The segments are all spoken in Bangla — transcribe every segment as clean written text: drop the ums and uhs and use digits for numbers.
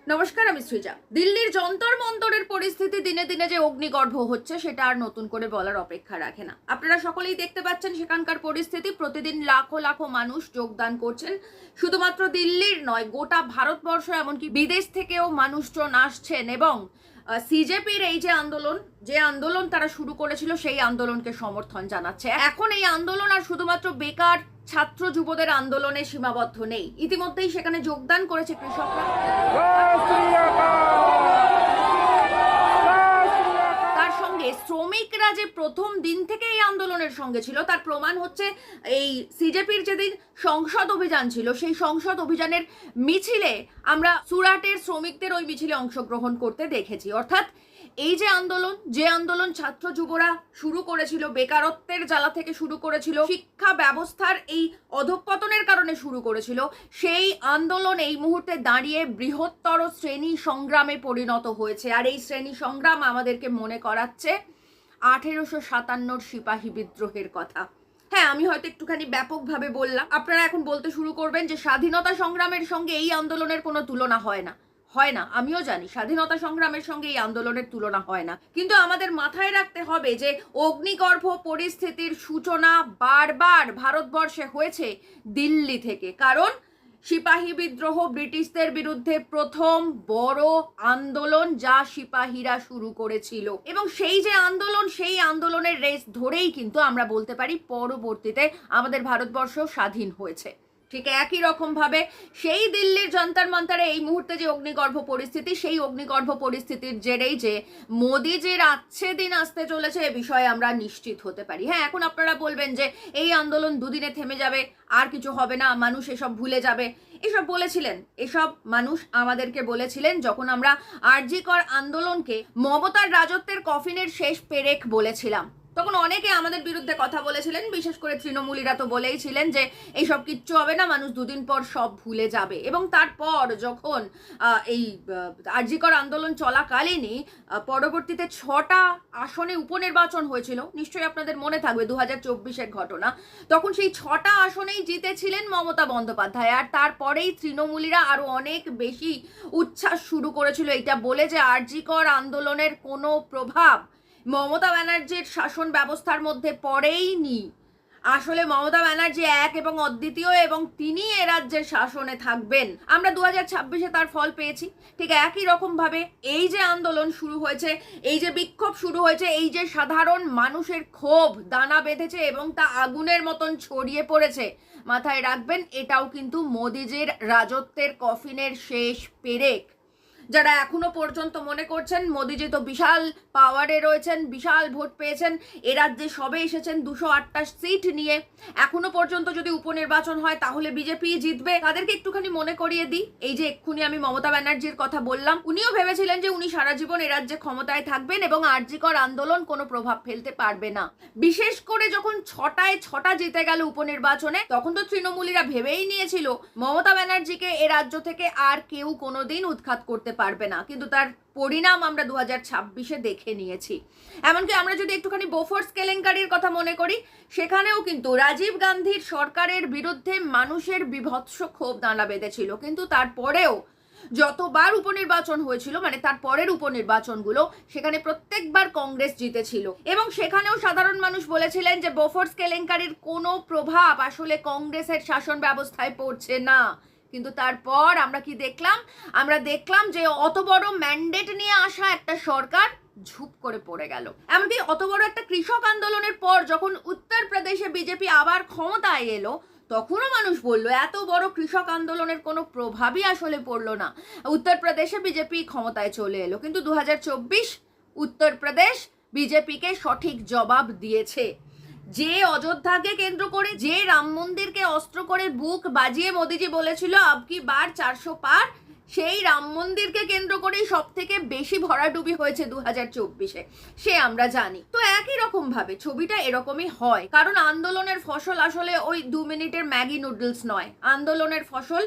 নমস্কার, আমি সৃজা। দিল্লির যন্তর মন্তরের পরিস্থিতি দিনে দিনে যে অগ্নিগর্ভ হচ্ছে সেটা আর নতুন করে বলার অপেক্ষা রাখে না। আপনারা সকলেই দেখতে পাচ্ছেন সেখানকার পরিস্থিতি। প্রতিদিন লাখো লাখো মানুষ যোগদান করছেন। শুধুমাত্র দিল্লির নয়, গোটা ভারতবর্ষ এমনকি বিদেশ থেকেও মানুষজন আসছেন এবং সিজেপির এই যে আন্দোলন তারা শুরু করেছিল সেই আন্দোলনকে সমর্থন জানাচ্ছে। এখন এই আন্দোলন আর শুধুমাত্র বেকার ছাত্র যুবদের আন্দোলনে সীমাবদ্ধ নেই। ইতিমধ্যেই সেখানে যোগদান করেছে কৃষকরা। তার সঙ্গে শ্রমিকরা যে প্রথম দিন থেকে এই আন্দোলনের সঙ্গে ছিল তার প্রমাণ হচ্ছে এই সিজেপির যেদিন সংসদ অভিযান ছিল সেই সংসদ অভিযানের মিছিলে আমরা সুরাটের শ্রমিকদের ওই মিছিলে অংশগ্রহণ করতে দেখেছি। অর্থাৎ এই যে আন্দোলন ছাত্র যুবরা শুরু করেছিল, বেকারত্বের জ্বালা থেকে শুরু করেছিল, শিক্ষা ব্যবস্থার এই অধঃপতনের কারণে শুরু করেছিল, সেই আন্দোলন এই মুহূর্তে দাঁড়িয়ে বৃহত্তর শ্রেণী সংগ্রামে পরিণত হয়েছে। আর এই শ্রেণী সংগ্রাম আমাদেরকে মনে করাচ্ছে 1857 সিপাহী বিদ্রোহের কথা। হ্যাঁ, আমি হয়তো একটুখানি ব্যাপকভাবে বললাম। আপনারা এখন বলতে শুরু করবেন যে স্বাধীনতা সংগ্রামের সঙ্গে এই আন্দোলনের কোনো তুলনা হয় না। আমিও জানি স্বাধীনতা সংগ্রামের সঙ্গে এই আন্দোলনের তুলনা হয় না, কিন্তু আমাদের মাথায় রাখতে হবে যে অগ্নিগর্ভ পরিস্থিতির সূচনা বারবার ভারতবর্ষে হয়েছে দিল্লি থেকে। কারণ সিপাহী বিদ্রোহ ব্রিটিশদের বিরুদ্ধে প্রথম বড় আন্দোলন যা সিপাহীরা শুরু করেছিল, এবং সেই আন্দোলনের রেস ধরেই কিন্তু আমরা বলতে পারি পরবর্তীতে আমাদের ভারতবর্ষ স্বাধীন হয়েছে। ঠিক একই রকম ভাবে সেই দিল্লির যন্তর মন্তরে এই মুহূর্তে যে অগ্নিগর্ভ পরিস্থিতি, সেই অগ্নিগর্ভ পরিস্থিতির জেরেই যে মোদিজির আচ্ছে দিন আসতে চলেছে এ বিষয়ে আমরা নিশ্চিত হতে পারি। হ্যাঁ, এখন আপনারা বলবেন যে এই আন্দোলন দুদিনে থেমে যাবে, আর কিছু হবে না, মানুষ এসব ভুলে যাবে। এসব মানুষ আমাদেরকে বলেছিলেন যখন আমরা আরজি কর আন্দোলনকে মমতার রাজত্বের কফিনের শেষ পেরেক বলেছিলাম। তখন অনেকে আমাদের বিরুদ্ধে কথা বলেছিলেন, বিশেষ করে তৃণমূলীরা তো বলেই ছিলেন যে এইসব কিচ্ছু হবে না, মানুষ দুদিন পর সব ভুলে যাবে। এবং তারপর যখন এই আরজি কর আন্দোলন চলাকালীনই পরবর্তীতে 6টা আসনে উপনির্বাচন হয়েছিল, নিশ্চয়ই আপনাদের মনে থাকবে 2024-এর ঘটনা। তখন সেই 6টা আসনেই জিতেছিলেন মমতা বন্দ্যোপাধ্যায়। আর তারপরেই তৃণমূলীরা আরো অনেক বেশি উচ্ছ্বাস শুরু করেছিল এটা বলে যে আরজি কর আন্দোলনের কোনো প্রভাব মমতা ব্যানার্জির শাসন ব্যবস্থার মধ্যে পড়েইনি। আসলে মমতা ব্যানার্জি এক এবং অদ্বিতীয়, এবং তিনি এ রাজ্যের শাসনে থাকবেন। আমরা 2026-এ তার ফল পেয়েছি। ঠিক একই রকম ভাবে এই যে আন্দোলন শুরু হয়েছে, এই যে বিক্ষোভ শুরু হয়েছে, এই যে সাধারণ মানুষের ক্ষোভ দানা বেঁধেছে এবং তা আগুনের মতন ছড়িয়ে পড়েছে, মাথায় রাখবেন এটাও কিন্তু মোদিজির রাজত্বের কফিনের শেষ পেরেক। যারা এখনো পর্যন্ত মনে করছেন মোদিজি তো বিশাল পাওয়ারে রয়েছেন, বিশাল ভোট পেয়েছেন, এ রাজ্যে সবে এসেছেন 208টা সিট নিয়ে, এখনো পর্যন্ত যদি উপনির্বাচন হয় তাহলে বিজেপি জিতবে, তাদেরকে একটুখানি মনে করিয়ে দিই। এই যে এক্ষুনি আমি মমতা ব্যানার্জির কথা বললাম, উনিও ভেবেছিলেন যে উনি সারা জীবন এ রাজ্যে ক্ষমতায় থাকবেন এবং আরজি কর আন্দোলন কোনো প্রভাব ফেলতে পারবে না। বিশেষ করে যখন 6টা জিতে গেল উপনির্বাচনে, তখন তো তৃণমূলীরা ভেবেই নিয়েছিল মমতা ব্যানার্জিকে এ রাজ্য থেকে আর কেউ কোনোদিন উৎখাত করতে পারবে না। কিন্তু তার পরিণাম আমরা 2026-এ দেখে নিয়েছি। এমনকি আমরা যদি একটুখানি বোফোর্স কেলেঙ্কারির কথা মনে করি, সেখানেও কিন্তু রাজীব গান্ধীর সরকারের বিরুদ্ধে মানুষের বিভৎস ক্ষোভ দানা বেঁধেছিল, কিন্তু তারপরেও যতবার উপনির্বাচন হয়েছিল, মানে তার পরের উপনির্বাচনগুলো, সেখানে প্রত্যেকবার কংগ্রেস জিতেছিল। এবং সেখানেও সাধারণ মানুষ বলেছিলেন যে বোফোর্স কেলেঙ্কারির কোনো প্রভাব আসলে কংগ্রেসের শাসন ব্যবস্থায় পড়ছে না। কিন্তু তারপর আমরা কি দেখলাম? আমরা দেখলাম যে অত বড় ম্যান্ডেট নিয়ে আসা একটা সরকার ঝুপ করে পড়ে গেল। এমনকি অত বড় একটা কৃষক আন্দোলনের পর যখন উত্তরপ্রদেশে বিজেপি আবার ক্ষমতায় এলো, তখনও মানুষ বলল এত বড় কৃষক আন্দোলনের কোনো প্রভাবই আসলে পড়লো না, উত্তরপ্রদেশে বিজেপি ক্ষমতায় চলে এলো। কিন্তু 2024 উত্তরপ্রদেশ বিজেপিকে সঠিক জবাব দিয়েছে। যে অযোধ্যাকে কেন্দ্র করে, যে রাম মন্দিরকে অস্ত্র করে বুক বাজিয়ে মোদিজি বলেছিল আবকি বার 400 পার, সেই রাম মন্দিরকে কেন্দ্র করেই সব থেকে বেশি ভরাডুবি হয়েছে 2024-এ, সে আমরা জানি। তো একই রকম ভাবে ছবিটা এরকমই হয়, কারণ আন্দোলনের ফসল আসলে ওই 2 মিনিটের ম্যাগি নুডলস নয়। আন্দোলনের ফসল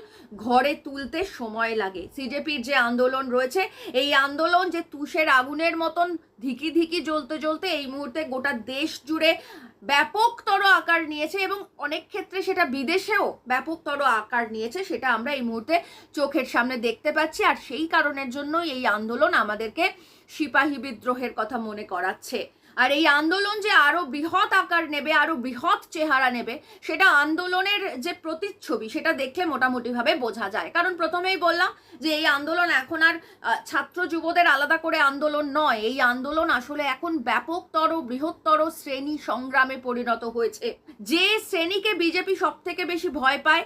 ঘরে তুলতে সময় লাগে। সিজেপির যে আন্দোলন রয়েছে, এই আন্দোলন যে তুষের আগুনের মতন ধিকি ধিকি জ্বলতে জ্বলতে এই মুহূর্তে গোটা দেশ জুড়ে ব্যাপকতর আকার নিয়েছে এবং অনেক ক্ষেত্রে সেটা বিদেশেও ব্যাপকতর আকার নিয়েছে, সেটা আমরা এই মুহূর্তে চোখের সামনে দেখতে পাচ্ছি। আর সেই কারণের জন্যই এই আন্দোলন আমাদেরকে সিপাহী বিদ্রোহের কথা মনে করাচ্ছে। আর এই আন্দোলন যে আরো বৃহৎ আকার নেবে, আরো বৃহৎ চেহারা নেবে, সেটা আন্দোলনের যে প্রতিচ্ছবি সেটা দেখলে মোটামুটিভাবে বোঝা যায়। কারণ প্রথমেই বললাম যে এই আন্দোলন এখন আর ছাত্র যুবদের আলাদা করে আন্দোলন নয়, এই আন্দোলন আসলে এখন ব্যাপকতর বৃহত্তর শ্রেণী সংগ্রামে পরিণত হয়েছে। যে শ্রেণীকে বিজেপি সব থেকে বেশি ভয় পায়,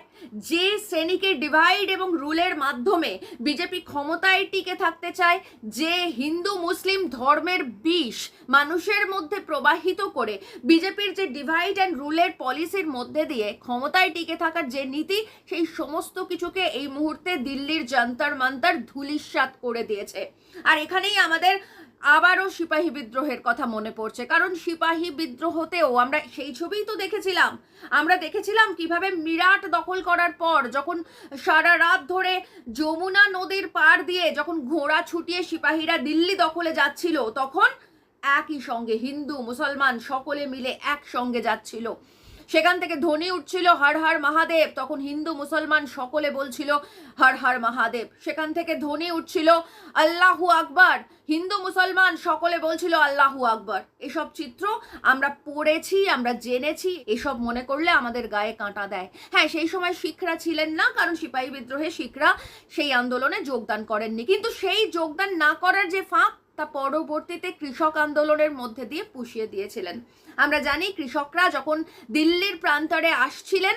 যে শ্রেণীকে ডিভাইড এবং রুলের মাধ্যমে বিজেপি ক্ষমতায় টিকে থাকতে চায়, যে হিন্দু মুসলিম ধর্মের বিষ মানুষের মধ্যে প্রবাহিত করে বিজেপির যে ডিভাইড অ্যান্ড রুলের পলিসির মধ্যে দিয়ে ক্ষমতায় টিকে থাকার যে নীতি, সেই সমস্ত কিছুকে এই মুহূর্তে দিল্লির যন্তর মন্তর ধূলিসাৎ করে দিয়েছে। আর এখানেই আমাদের আবারও সিপাহী বিদ্রোহের কথা মনে পড়ছে। কারণ সিপাহী বিদ্রোহতেও আমরা সেই ছবিই তো দেখেছিলাম। আমরা দেখেছিলাম কিভাবে মিরাট দখল করার পর যখন সারা রাত ধরে যমুনা নদীর পাড় দিয়ে যখন ঘোড়া ছুটিয়ে সিপাহীরা দিল্লি দখলে যাচ্ছিল, তখন একই সঙ্গে হিন্দু মুসলমান সকলে মিলে একসঙ্গে যাচ্ছিল। সেখান থেকে ধ্বনি উঠছিল হর হর মহাদেব, তখন হিন্দু মুসলমান সকলে বলছিল হর হর মহাদেব। সেখান থেকে ধ্বনি উঠছিল আল্লাহু আকবার, হিন্দু মুসলমান সকলে বলছিল আল্লাহু আকবার। এসব চিত্র আমরা পড়েছি, আমরা জেনেছি। এসব মনে করলে আমাদের গায়ে কাঁটা দেয়। হ্যাঁ, সেই সময় শিখরা ছিলেন না, কারণ সিপাহী বিদ্রোহে শিখরা সেই আন্দোলনে যোগদান করেননি। কিন্তু সেই যোগদান না করার যে ফাঁক, তা পরবর্তীতে কৃষক আন্দোলনের মধ্যে দিয়ে পুষিয়ে দিয়েছিলেন। আমরা জানি কৃষকরা যখন দিল্লির প্রান্তরে আসছিলেন,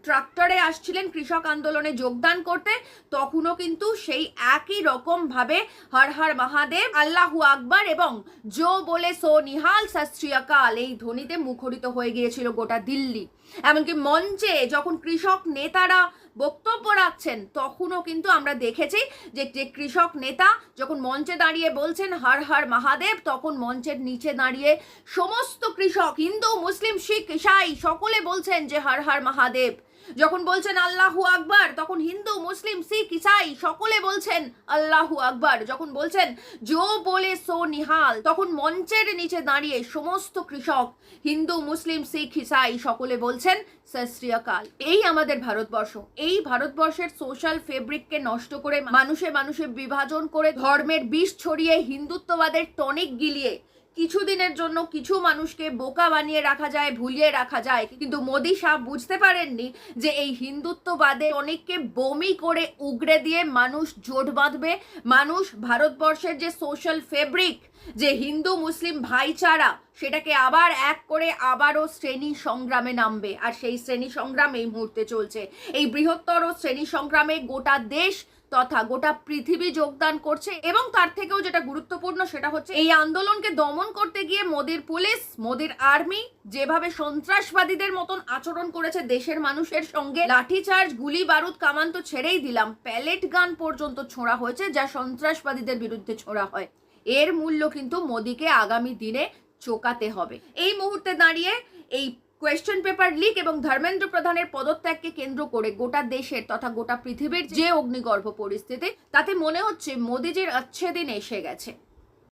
ট্রাক্টরে আসছিলেন কৃষক আন্দোলনে যোগদান করতে, তখনও কিন্তু সেই একই রকম ভাবে হর হর মহাদেব, আল্লাহু আকবার এবং জো বলে সো নিহাল সত শ্রী আকাল এই ধ্বনিতে মুখরিত হয়ে গিয়েছিল গোটা দিল্লি। এমনকি মঞ্চে যখন কৃষক নেতারা বক্তব্য রাখছেন, তখনও কিন্তু আমরা দেখেছি যে কৃষক নেতা যখন মঞ্চে দাঁড়িয়ে বলছেন হর হর মহাদেব, তখন মঞ্চের নিচে দাঁড়িয়ে সমস্ত কৃষক হিন্দু মুসলিম শিখ ইসাই সকলে বলছেন যে হর হর মহাদেব। যখন বলছেন আল্লাহু আকবার, তখন হিন্দু মুসলিম শিখ ইসাই সকলে বলছেন আল্লাহু আকবার। যখন বলছেন জো বলে সো নিহাল, তখন মঞ্চের নিচে দাঁড়িয়ে সমস্ত কৃষক হিন্দু মুসলিম শিখ ইসাই সকলে বলছেন সত শ্রী আকাল। এই আমাদের ভারতবর্ষ, এই ভারতবর্ষের সোশ্যাল ফেব্রিককে নষ্ট করে, মানুষে মানুষে বিভাজন করে, ধর্মের বিষ ছড়িয়ে, হিন্দুত্ববাদের টনিক গিলিয়ে কিছুদিনের জন্য কিছু মানুষকে বোকা বানিয়ে রাখা যায়, ভুলিয়ে রাখা যায়। কিন্তু মোদি সাহেব বুঝতে পারেননি যে এই হিন্দুত্ববাদে অনেককে বমি করে উগড়ে দিয়ে মানুষ জোট বাঁধবে। মানুষ ভারতবর্ষের যে সোশ্যাল ফেব্রিক, যে হিন্দু মুসলিম ভাইচারা, সেটাকে আবার এক করে আবারও শ্রেণী সংগ্রামে নামবে। আর সেই শ্রেণী সংগ্রাম এই মুহূর্তে চলছে। এই বৃহত্তর শ্রেণী সংগ্রামে গোটা দেশ তথা গোটা পৃথিবী যোগদান করছে। এবং তার থেকেও যেটা গুরুত্বপূর্ণ, সেটা হচ্ছে এই আন্দোলনকে দমন করতে গিয়ে মোদির পুলিশ, মোদির আর্মি যেভাবে সন্ত্রাসবাদীদের মতন আচরণ করেছে দেশের মানুষের সঙ্গে, লাঠিচার্জ, গুলি বারুদ, কামান তো ছেড়েই দিলাম, প্যালেট গান পর্যন্ত ছোঁড়া হয়েছে, যা সন্ত্রাসবাদীদের বিরুদ্ধে ছোঁড়া হয়। এর মূল্য কিন্তু মোদিকে আগামী দিনে চোকাতে হবে। এই মুহূর্তে দাঁড়িয়ে এই কোয়েশ্চেন পেপার লিক এবং ধর্মেন্দ্র প্রধানের পদত্যাগকে কেন্দ্র করে গোটা দেশের তথা গোটা পৃথিবীর যে অগ্নিগর্ভ পরিস্থিতি, তাতে মনে হচ্ছে মোদিজির अच्छे দিন এসে গেছে।